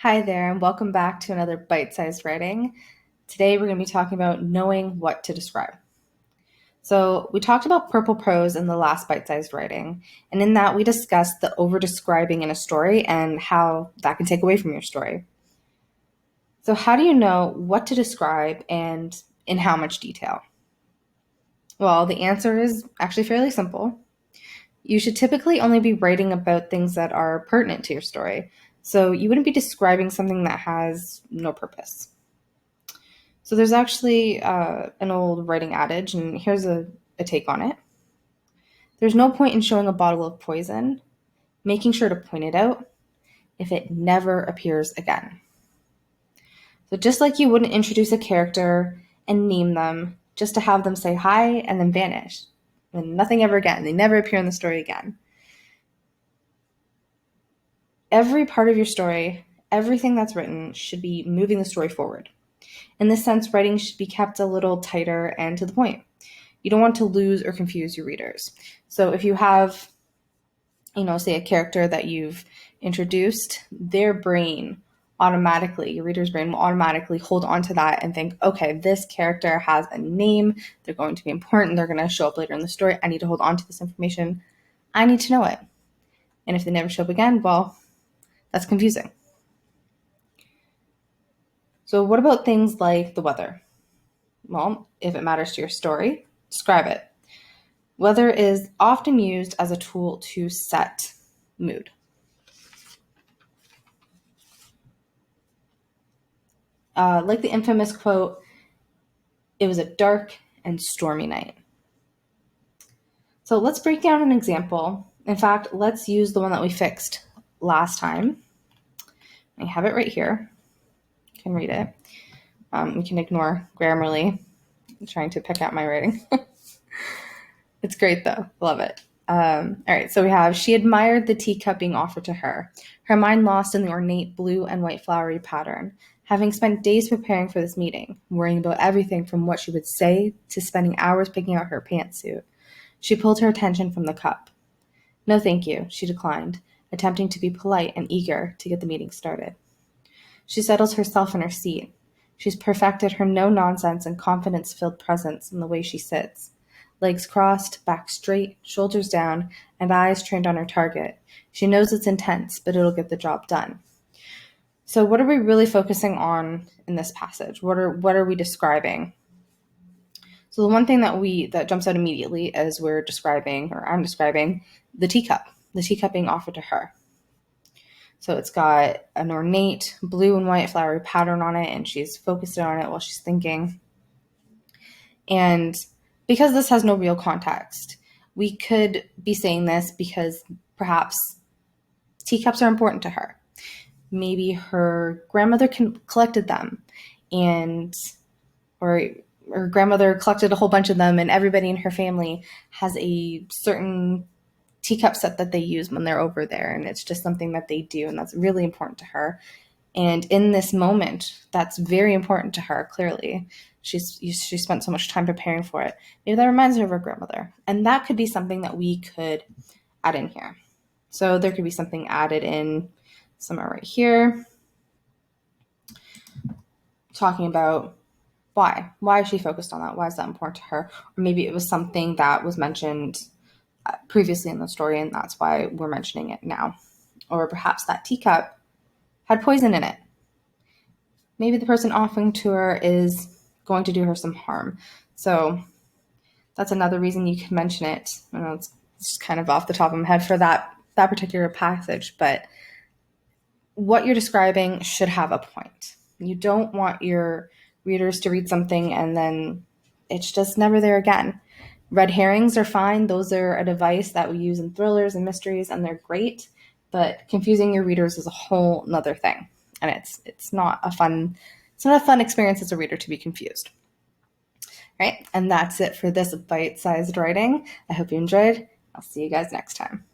Hi there, and welcome back to another bite-sized writing. Today we're going to be talking about knowing what to describe. So we talked about purple prose in the last bite-sized writing, and in that we discussed the over-describing in a story and how that can take away from your story. So how do you know what to describe and in how much detail? Well, the answer is actually fairly simple. You should typically only be writing about things that are pertinent to your story. So you wouldn't be describing something that has no purpose. So there's actually an old writing adage, and here's a take on it. There's no point in showing a bottle of poison, making sure to point it out if it never appears again. So just like you wouldn't introduce a character and name them just to have them say hi and then vanish, and nothing ever again. They never appear in the story again. Every part of your story, everything that's written should be moving the story forward. In this sense, writing should be kept a little tighter and to the point. You don't want to lose or confuse your readers. So if you have, say a character that you've introduced, their brain automatically, your reader's brain will automatically hold on to that and think, okay, this character has a name. They're going to be important. They're going to show up later in the story. I need to hold on to this information. I need to know it. And if they never show up again, well, that's confusing. So what about things like the weather? Well, if it matters to your story, describe it. Weather is often used as a tool to set mood. Like the infamous quote, "It was a dark and stormy night." So let's break down an example. In fact, let's use the one that we fixed last time. I have it right here. You can read it. We can ignore Grammarly. I'm trying to pick out my writing. It's great though. Love it. All right, so we have, she admired the teacup being offered to her, her mind lost in the ornate blue and white flowery pattern. Having spent days preparing for this meeting, worrying about everything from what she would say to spending hours picking out her pantsuit, she pulled her attention from the cup. No, thank you, she declined, attempting to be polite and eager to get the meeting started. She settles herself in her seat. She's perfected her no-nonsense and confidence-filled presence in the way she sits. Legs crossed, back straight, shoulders down, and eyes trained on her target. She knows it's intense, but it'll get the job done. So what are we really focusing on in this passage? What are we describing? So the one thing that jumps out immediately as I'm describing the teacup being offered to her. So it's got an ornate blue and white flowery pattern on it, and she's focused on it while she's thinking. And because this has no real context, we could be saying this because perhaps teacups are important to her. Maybe her grandmother collected them, or her grandmother collected a whole bunch of them, and everybody in her family has a certain teacup set that they use when they're over there, and it's just something that they do, and that's really important to her. And in this moment, that's very important to her, clearly. She spent so much time preparing for it. Maybe that reminds her of her grandmother. And that could be something that we could add in here. So there could be something added in somewhere right here, talking about why. Why is she focused on that? Why is that important to her? Or maybe it was something that was mentioned previously in the story, and that's why we're mentioning it now. Or perhaps that teacup had poison in it. Maybe the person offering to her is going to do her some harm. So that's another reason you could mention it. I know it's just kind of off the top of my head for that particular passage, but what you're describing should have a point. You don't want your readers to read something and then it's just never there again. Red herrings are fine. Those are a device that we use in thrillers and mysteries, and they're great, but confusing your readers is a whole nother thing. And it's not a fun experience as a reader to be confused. All right, and that's it for this bite-sized writing. I hope you enjoyed. I'll see you guys next time.